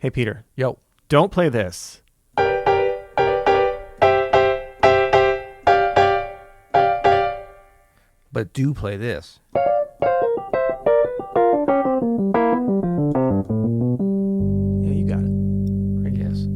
Hey, Peter. Yo. Don't play this. But do play this. Yeah, you got it. I guess.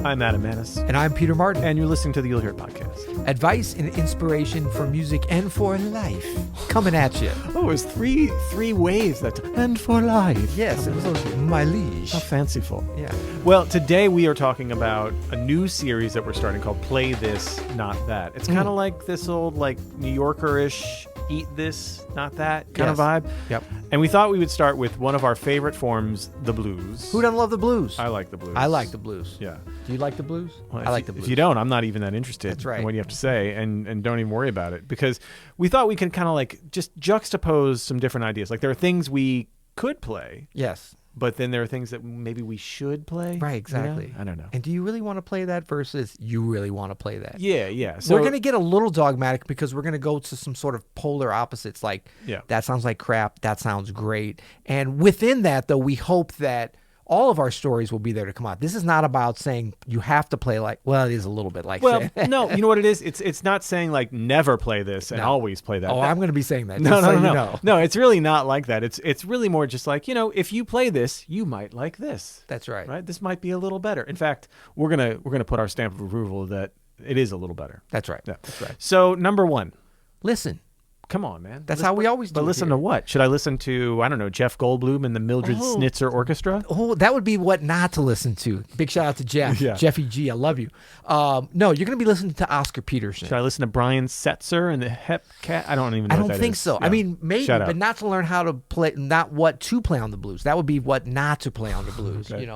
I'm Adam Maness. And I'm Peter Martin. And you're listening to the You'll Hear It podcast. Advice and inspiration for music and for life. Coming at you. Oh, it was three ways that and for life. Yes, it was my liege. How fanciful. Yeah. Well, today we are talking about a new series that we're starting called Play This, Not That. It's kind of like this old, New Yorker-ish, eat this, not that kind of vibe. Yep. And we thought we would start with one of our favorite forms, the blues. Who doesn't love the blues? I like the blues. I like the blues. Yeah. Do you like the blues? Well, I like the blues. If you don't, I'm not even that interested. That's right. In what you have to say, and don't even worry about it, because we thought we could kind of just juxtapose some different ideas. Like there are things we could play. Yes. But then there are things that maybe we should play. Right, exactly. You know? I don't know. And do you really want to play that versus you really want to play that? Yeah. So we're going to get a little dogmatic because we're going to go to some sort of polar opposites. Like, that sounds like crap. That sounds great. And within that, though, we hope that all of our stories will be there to come out. This is not about saying you have to play it is a little bit like saying. No, you know what it is? It's not saying never play this and always play that. Oh, I'm going to be saying that. No. No, it's really not like that. It's really more just if you play this, you might like this. That's right. Right? This might be a little better. In fact, we're gonna put our stamp of approval that it is a little better. That's right. Yeah. That's right. So number one. Listen. Come on, man. That's how we always do it. But listen here. to what? Should I listen to, I don't know, Jeff Goldblum and the Mildred Snitzer Orchestra? Oh, that would be what not to listen to. Big shout out to Jeff. Yeah. Jeffy G, I love you. No, you're going to be listening to Oscar Peterson. Should I listen to Brian Setzer and the Hep Cat? I don't even know I what don't that think is. so. Yeah. I mean, maybe, but not to learn how to play, not what to play on the blues. That would be what not to play on the blues, Okay.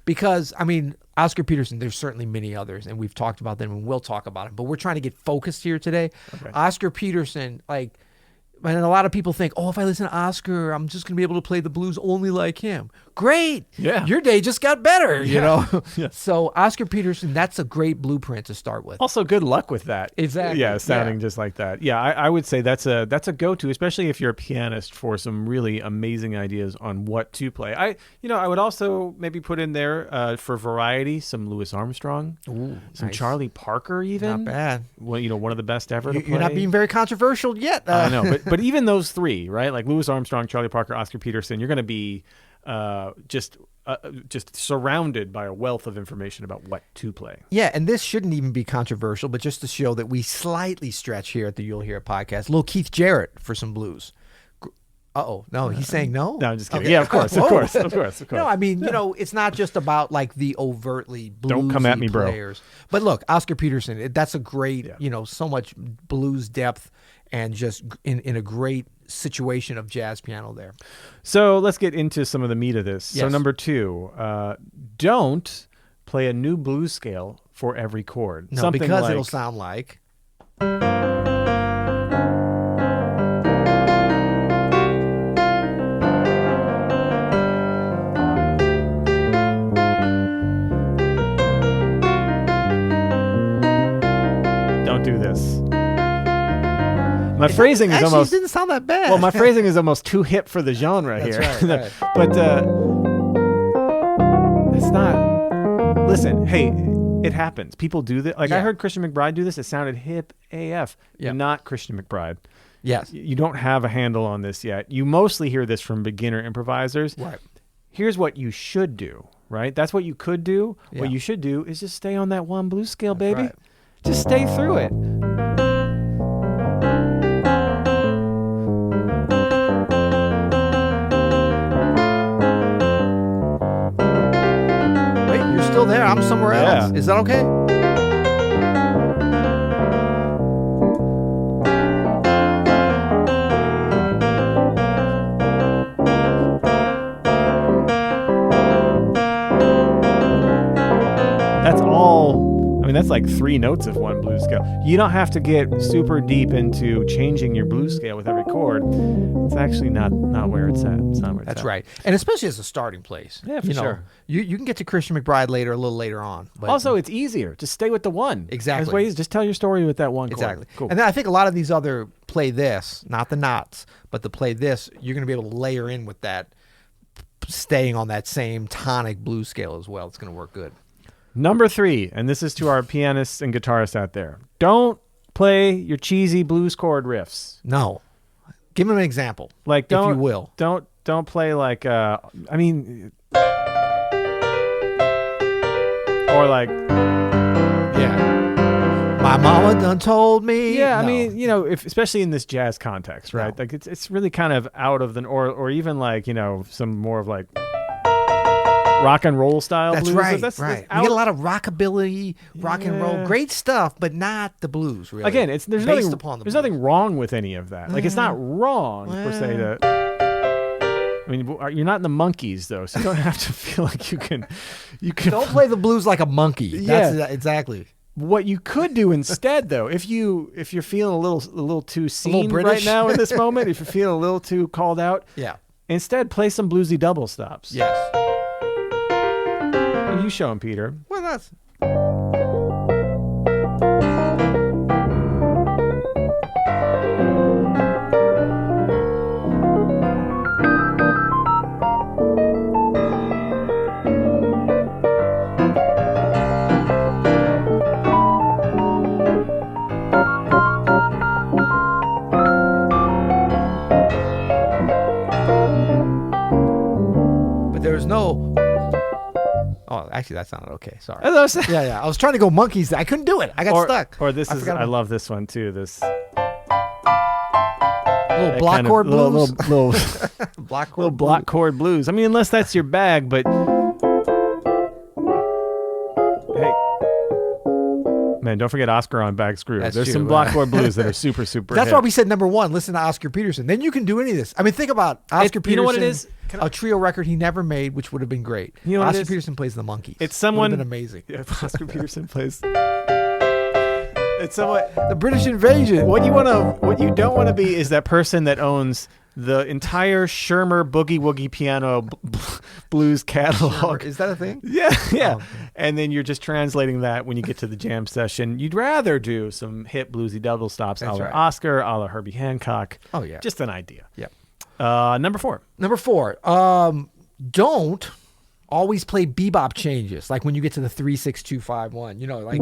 Because, Oscar Peterson, there's certainly many others, and we've talked about them, and we'll talk about them, but we're trying to get focused here today. Okay. Oscar Peterson, and a lot of people think, if I listen to Oscar, I'm just going to be able to play the blues only like him. Great. Yeah. Your day just got better, you know? Yeah. So Oscar Peterson, that's a great blueprint to start with. Also, good luck with that. Exactly. Yeah, sounding just like that. Yeah, I would say that's a go-to, especially if you're a pianist, for some really amazing ideas on what to play. I would also maybe put in there for variety some Louis Armstrong, Ooh, some nice. Charlie Parker, even. Not bad. Well, one of the best ever to play. You're not being very controversial yet. I know, but even those three, right? Like Louis Armstrong, Charlie Parker, Oscar Peterson, you're going to be just surrounded by a wealth of information about what to play. Yeah, and this shouldn't even be controversial, but just to show that we slightly stretch here at the You'll Hear It podcast. Little Keith Jarrett for some blues. No, he's saying no? No, I'm just kidding. Okay. Yeah, of course. No, it's not just about the overtly bluesy Don't come at me, bro. players. But look, Oscar Peterson, that's a great, so much blues depth and just in a great situation of jazz piano there. So let's get into some of the meat of this. Yes. So number 2, don't play a new blues scale for every chord. No, because it'll sound like... Don't do this. My phrasing is almost... It didn't sound that bad. Well, my phrasing is almost too hip for the genre here. That's right. But it's not... Listen, hey, it happens. People do this. I heard Christian McBride do this. It sounded hip AF. Yeah. You're not Christian McBride. Yes. You don't have a handle on this yet. You mostly hear this from beginner improvisers. Right. Here's what you should do, right? That's what you could do. Yeah. What you should do is just stay on that one blues scale, baby. right. Just stay through it. Wait, you're still there. I'm somewhere else. Yeah. Is that okay? That's all that's like 3 notes of one blues scale. You don't have to get super deep into changing your blues scale with every chord. It's actually not where it's at. It's not where it's That's at. right. And especially as a starting place. Yeah, for sure. You can get to Christian McBride later, a little later on. But also, it's easier. Just stay with the one. Exactly. There's ways. Just tell your story with that one chord. Exactly. Cool. And then I think a lot of these other play this, not the knots, but the play this, you're going to be able to layer in with that, staying on that same tonic blues scale as well. It's going to work good. Number 3, and this is to our pianists and guitarists out there. Don't play your cheesy blues chord riffs. No. Give them an example. Like, if you will. Don't play like, or like, yeah, my mama done told me. Yeah, No. I mean, especially in this jazz context, right? No. Like it's really kind of out of the or even like some more of like rock and roll style. That's blues. right. That's right. out You get a lot of rockabilly, rock and roll, Yeah. great stuff, but not the blues. Really. Again, there's Based nothing upon the there's blues. nothing wrong with any of that. Like it's not wrong per se to. I mean, you're not in the Monkees though, so you don't have to feel like you can. Don't play the blues like a monkey. Yeah. That's exactly. What you could do instead, though, if you're feeling a little too seen right British. now in this moment, if you're feeling a little too called out, Yeah. instead play some bluesy double stops. Yes. You show him, Peter. Well, that's. But there's no. Oh, actually, that sounded okay. Sorry. As I was saying. Yeah. I was trying to go monkeys. I couldn't do it. I got stuck. Or this I is, forgot I about- love this one too. This Little block chord blues. little Block chord little block chord blues. I mean, unless that's your bag, but hey, man, don't forget Oscar on Bag Screw. That's There's true. some block chord blues that are super That's hit. why we said number 1. Listen to Oscar Peterson. Then you can do any of this. I mean, think about Oscar Peterson. You know what it is? A trio record he never made, which would have been great. You know what it Oscar is? Peterson plays the Monkees. It's someone Would have been amazing. Yeah, Oscar Peterson plays. It's somewhat. The British Invasion. What you don't want to be is that person that owns the entire Schirmer Boogie Woogie piano blues catalog. Is that a thing? Yeah. Oh, okay. And then you're just translating that when you get to the jam session. You'd rather do some hit bluesy double stops a That's la right. Oscar, a la Herbie Hancock. Oh, yeah. Just an idea. Yep. Number 4. Number 4. Don't always play bebop changes. Like when you get to the 3, 6, 2, 5, 1. You know, like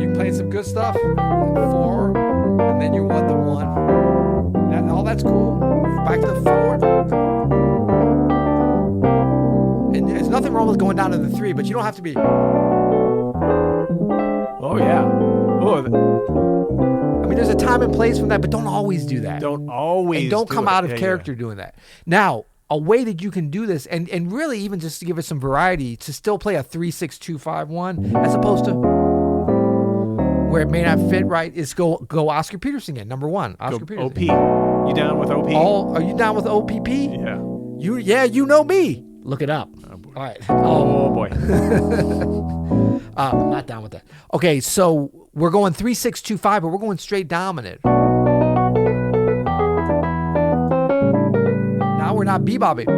you play some good stuff. 4, and then you want the 1. All that's cool. Back to the 4. And there's nothing wrong with going down to the 3, but you don't have to be. Oh yeah. Oh, I mean, there's a time and place for that, but don't always do that. don't always. And don't do come it. out of Yeah, character doing that. Now, a way that you can do this, and really even just to give it some variety, to still play a 3, 6, 2, 5, 1, as opposed to where it may not fit right, is go Oscar Peterson again. Number 1, Oscar Go Peterson. OP. You down with OP? Are you down with OPP? Yeah. You know me. Look it up. Oh boy. All right. Oh boy. I'm not down with that. Okay, so we're going 3, 6, 2, 5, but we're going straight dominant. Now we're not bebopping.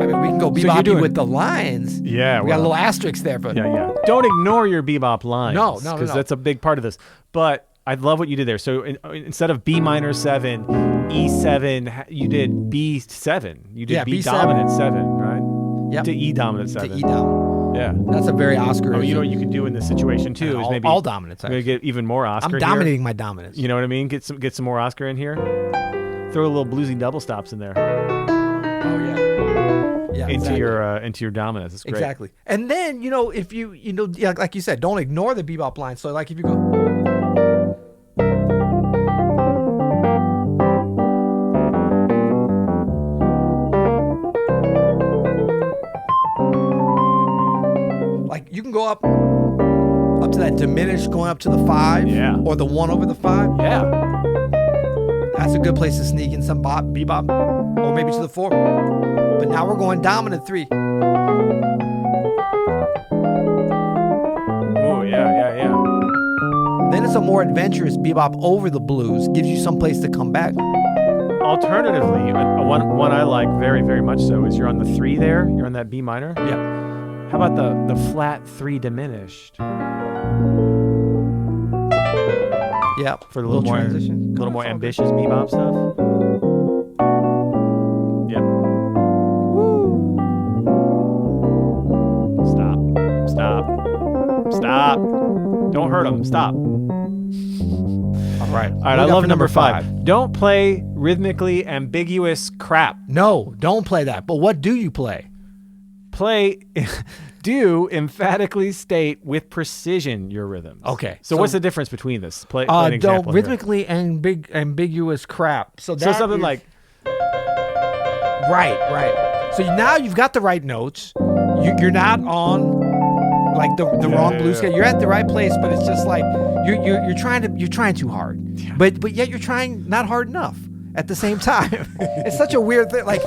I mean, we can go you're bebopping doing- with the lines. Yeah. We got a little asterisk there, but Yeah. Don't ignore your bebop lines. No. Because that's a big part of this. But I love what you did there. So instead of B minor 7, E7, you did B7. You did B B7. dominant 7, right? Yep. To E dominant 7. to E down. Yeah. That's a very Oscar. Oh, you know what you could do in this situation too is maybe all dominants. We're gonna Actually. get even more Oscar. I'm here. dominating my dominance. You know what I mean? Get some more Oscar in here. Throw a little bluesy double stops in there Oh yeah. Yeah. into exactly. your dominance. It's great. Exactly. And then, if yeah, like you said, don't ignore the bebop line. So like if you go. Like you can go up to that diminished, going up to the 5. Yeah. Or the 1 over the 5. Yeah. That's a good place to sneak in some bebop. Or maybe to the 4. But now we're going dominant 3. Then it's a more adventurous bebop over the blues, gives you some place to come back. Alternatively, one I like very, very much so is you're on the 3 there. You're on that B minor. Yeah. How about the flat 3 diminished? Yeah. For a little more transition. A little more ambitious bebop stuff. Yep. Woo. Stop. Don't hurt them. Stop. All right. All right, I love number 5. Don't play rhythmically ambiguous crap. No, don't play that. But what do you play? Do emphatically state with precision your rhythms. Okay. So what's the difference between this? Play an example. Don't rhythmically ambiguous crap. So something like. Right. So now you've got the right notes. You're not on like the wrong blues scale. You're at the right place, but it's just like you're trying too hard. Yeah. But yet you're trying not hard enough at the same time. It's such a weird thing. Like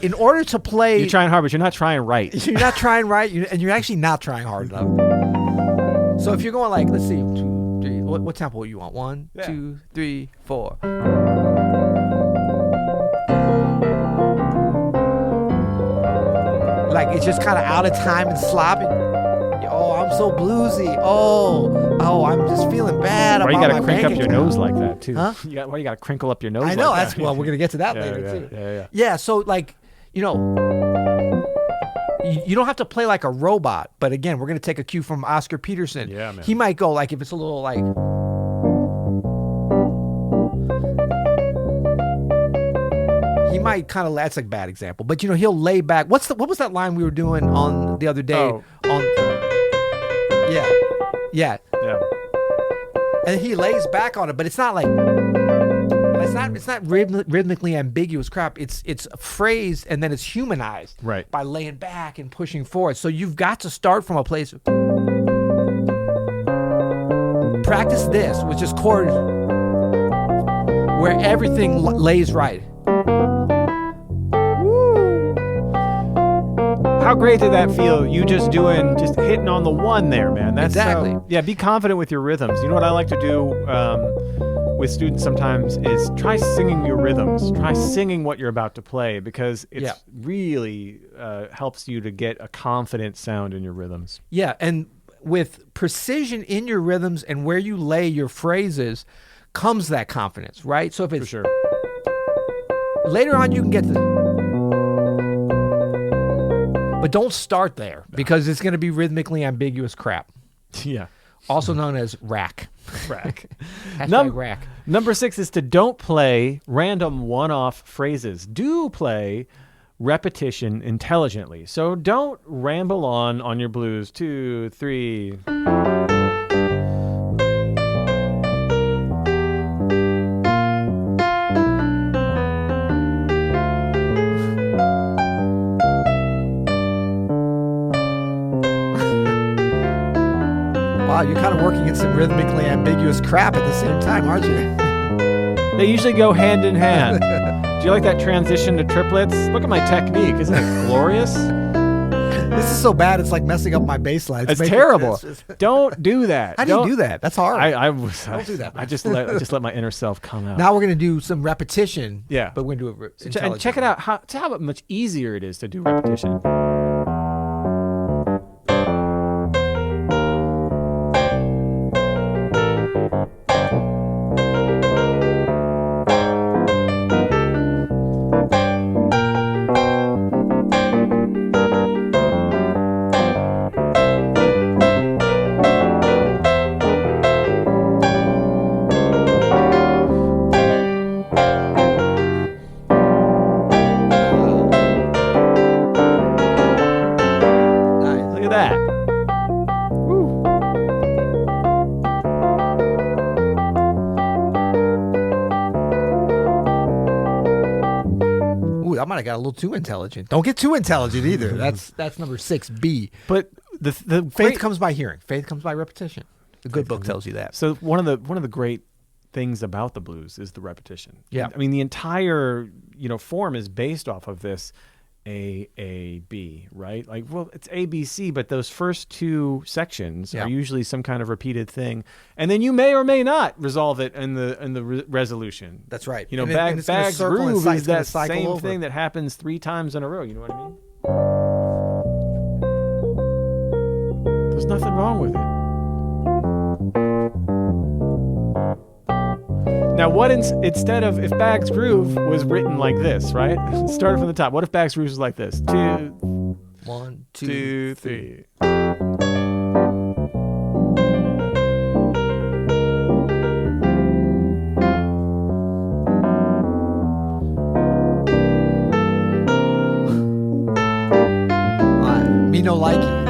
in order to play, you're trying hard, but you're not trying right. You're not trying right, and you're actually not trying hard enough. So if you're going like, let's see, 2, 3. What tempo you want? 1, 2, 3, 4. Like it's just kind of out of time and sloppy. Oh, I'm so bluesy. Oh, I'm just feeling bad. Why you gotta crank up your nose like that too? Huh? Why you gotta crinkle up your nose? I know. Like That's that? well, we're gonna get to that later too. Yeah. Yeah. So like, you don't have to play like a robot. But again, we're gonna take a cue from Oscar Peterson. Yeah, man. He might go like if it's a little like. He might kind of, that's a bad example, but he'll lay back. What was that line we were doing on the other day? Yeah. And he lays back on it, but it's not like it's not rhythmically ambiguous crap. It's phrased and then it's humanized by laying back and pushing forward. So you've got to start from a place. Practice this, which is chord, where everything lays right. How great did that feel? You just hitting on the 1 there, man. That's exactly. Be confident with your rhythms. You know what I like to do with students sometimes is try singing your rhythms. Try singing what you're about to play because it really helps you to get a confident sound in your rhythms. Yeah, and with precision in your rhythms and where you lay your phrases comes that confidence, right? So if it's for sure. Later on, you can get but don't start there because it's going to be rhythmically ambiguous crap. Yeah. Also known as rack. Rack. Rack. Number 6 is to don't play random one-off phrases. Do play repetition intelligently. So don't ramble on your blues. 2, 3. Wow, you're kind of working in some rhythmically ambiguous crap at the same time, aren't you? They usually go hand in hand. Do you like that transition to triplets? Look at my technique. Isn't it glorious? This is so bad, it's like messing up my bass line. It's terrible. Don't do that. How do you do that? That's hard. Don't do that. I just let my inner self come out. Now we're going to do some repetition. Yeah. But we're going to do it and check it out. How much easier it is to do repetition. I might have got a little too intelligent. Don't get too intelligent either. That's number 6B. But the faith comes by hearing. Faith comes by repetition. The good book tells you that. So one of the great things about the blues is the repetition. Yeah. I mean, the entire form is based off of this. A, right? Like, well, it's A, B, C, but those first two sections are usually some kind of repeated thing, and then you may or may not resolve it in the resolution. That's right. You know, Bag's groove is that same thing that happens 3 times in a row. You know what I mean? There's nothing wrong with it. Now, what instead of if Bag's groove was written like this, right? Started from the top. What if Bag's groove was like this? 2, 1, 2, 3. Me no like it.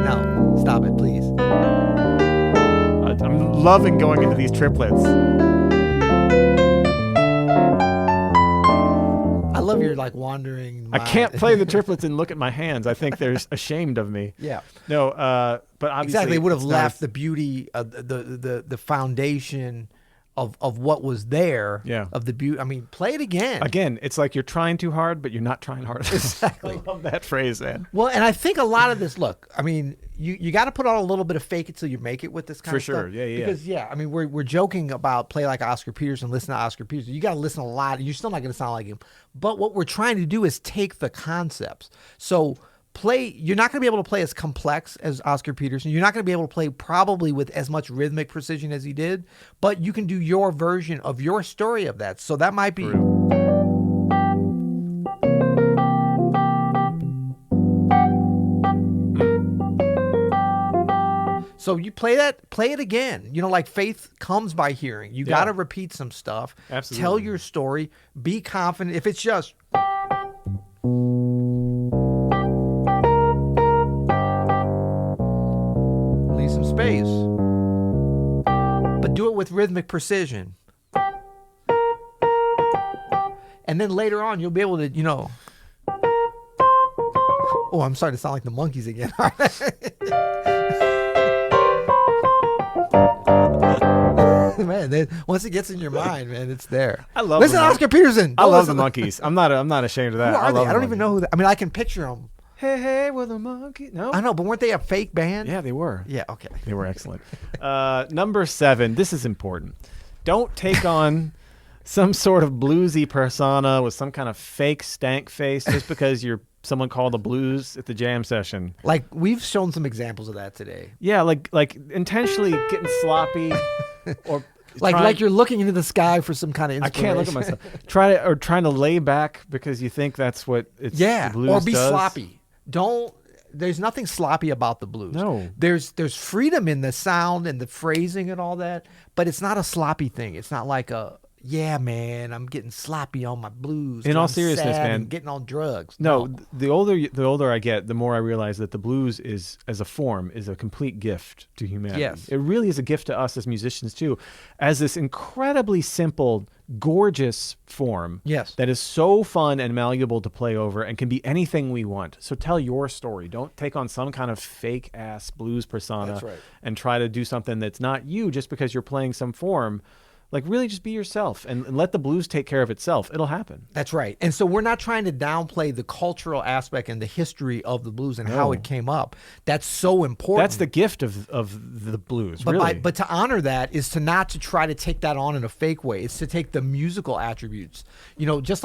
No, stop it, please. I'm loving going into these triplets. I love your like wandering mind. I can't play the triplets and look at my hands. I think they're ashamed of me. Yeah. No, but obviously exactly, it would have left the beauty of the foundation of what was there. Yeah. Of the beauty. I mean, play it again. Again, it's like you're trying too hard, but you're not trying hard. Exactly. I love that phrase, man. Well, and I think a lot of this. Look, I mean, you got to put on a little bit of fake it till you make it with this kind of stuff. For sure. Yeah. Because I mean, we're joking about play like Oscar Peterson, listen to Oscar Peterson. You got to listen a lot. You're still not going to sound like him. But what we're trying to do is take the concepts. So you're not going to be able to play as complex as Oscar Peterson. You're not going to be able to play probably with as much rhythmic precision as he did, but you can do your version of your story of that. So that might be. So you play it again. You know, like faith comes by hearing. You got to repeat some stuff. Absolutely. Tell your story. Be confident. If it's just. Leave some space. But do it with rhythmic precision. And then later on, you'll be able to, Oh, I'm starting to sound like the Monkees again. Man, once it gets in your mind, man, it's there. I love. Listen to Oscar Peterson. I love the Monkees. I'm not ashamed of that. Who are they? I don't Monkees. even know who. I mean, I can picture them. Hey, we're the Monkees. No, I know, but weren't they a fake band? Yeah, they were. Yeah, okay. They were excellent. Number 7. This is important. Don't take on some sort of bluesy persona with some kind of fake stank face just because you're someone called the blues at the jam session. Like we've shown some examples of that today. Yeah, like intentionally getting sloppy, or like you're looking into the sky for some kind of inspiration. I can't look at myself. Trying to lay back because you think that's what it's. Yeah, the blues or be does. sloppy. There's nothing sloppy about the blues. No. There's freedom in the sound and the phrasing and all that, but it's not a sloppy thing. It's not like yeah, man, I'm getting sloppy on my blues. In all seriousness, man, getting on drugs. No, the older I get, the more I realize that the blues is, as a form, is a complete gift to humanity. Yes. It really is a gift to us as musicians too, as this incredibly simple, gorgeous form. Yes. That is so fun and malleable to play over and can be anything we want. So tell your story. Don't take on some kind of fake ass blues persona. That's right. And try to do something that's not you just because you're playing some form. Like, really just be yourself and let the blues take care of itself. It'll happen. That's right. And so we're not trying to downplay the cultural aspect and the history of the blues and how it came up. That's so important. That's the gift of the blues, really. But to honor that is to not to try to take that on in a fake way. It's to take the musical attributes. Not just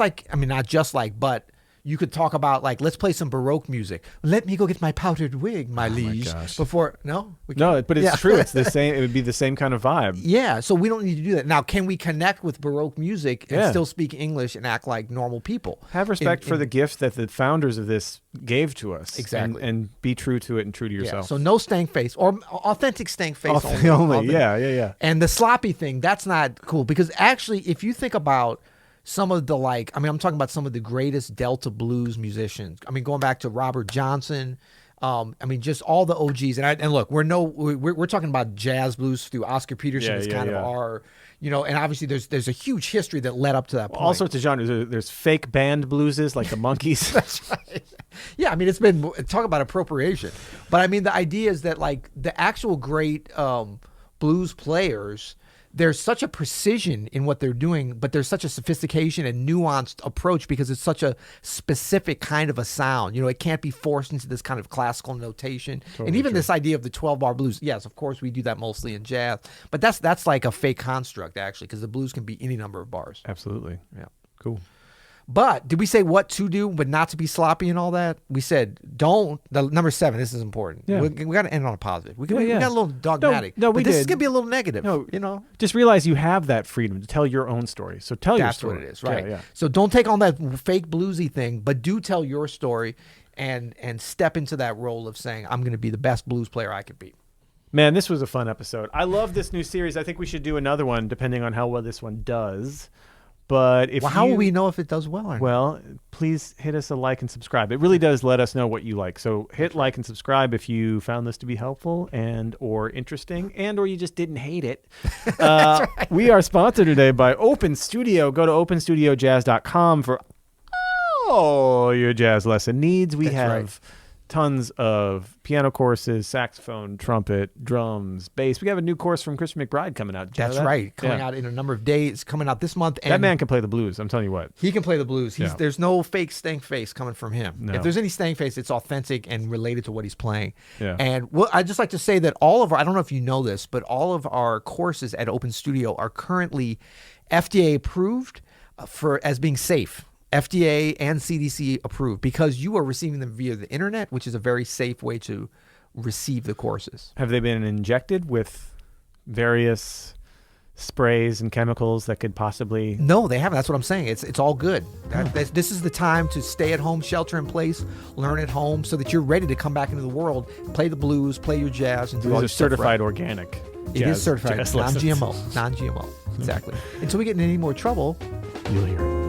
like, but you could talk about, like, let's play some Baroque music. Let me go get my powdered wig, my liege. My gosh. Before, no? No, but it's true. It's the same. It would be the same kind of vibe. Yeah, so we don't need to do that. Now, can we connect with Baroque music and still speak English and act like normal people? Have respect for the gift that the founders of this gave to us. Exactly. And be true to it and true to yourself. Yeah, so no stank face, or authentic stank face only. Yeah. And the sloppy thing, that's not cool. Because actually, if you think about some of the, I'm talking about some of the greatest Delta blues musicians. I mean, going back to Robert Johnson. Just all the OGs. And look, we're talking about jazz blues through Oscar Peterson as kind of our, and obviously there's a huge history that led up to that point. All sorts of genres. There's fake band blueses like the Monkees. That's right. Yeah, it's been, talk about appropriation. But the idea is that, like, the actual great blues players, there's such a precision in what they're doing, but there's such a sophistication and nuanced approach because it's such a specific kind of a sound. It can't be forced into this kind of classical notation. Totally and even true. this idea of the 12-bar blues, yes, of course, we do that mostly in jazz, but that's like a fake construct, actually, because the blues can be any number of bars. Absolutely. Yeah. Cool. But did we say what to do, but not to be sloppy and all that? We said number 7, this is important. Yeah. We got to end on a positive. We got a little dogmatic. No, but this is going to be a little negative. No, just realize you have that freedom to tell your own story. So tell your story. That's what it is, right? Yeah. So don't take on that fake bluesy thing, but do tell your story and step into that role of saying, I'm going to be the best blues player I could be. Man, this was a fun episode. I love this new series. I think we should do another one, depending on how well this one does. But how will we know if it does well or not? Well, please hit us a like and subscribe. It really does let us know what you like. So hit like and subscribe if you found this to be helpful and or interesting or you just didn't hate it. That's right. We are sponsored today by Open Studio. Go to openstudiojazz.com for all your jazz lesson needs. We have tons of piano courses, saxophone, trumpet, drums, bass. We have a new course from Christian McBride coming out. That's right. Coming out in a number of days. Coming out this month. And that man can play the blues. I'm telling you what. He can play the blues. There's no fake stank face coming from him. No. If there's any stank face, it's authentic and related to what he's playing. Yeah. And I'd just like to say that I don't know if you know this, but all of our courses at Open Studio are currently FDA approved as being safe. FDA and CDC approved because you are receiving them via the internet, which is a very safe way to receive the courses. Have they been injected with various sprays and chemicals that could possibly... No, they haven't. That's what I'm saying. It's all good. This is the time to stay at home, shelter in place, learn at home so that you're ready to come back into the world, play the blues, play your jazz, and do all your certified organic. It is certified non-GMO. Non-GMO. Exactly. Until we get in any more trouble, you'll hear it.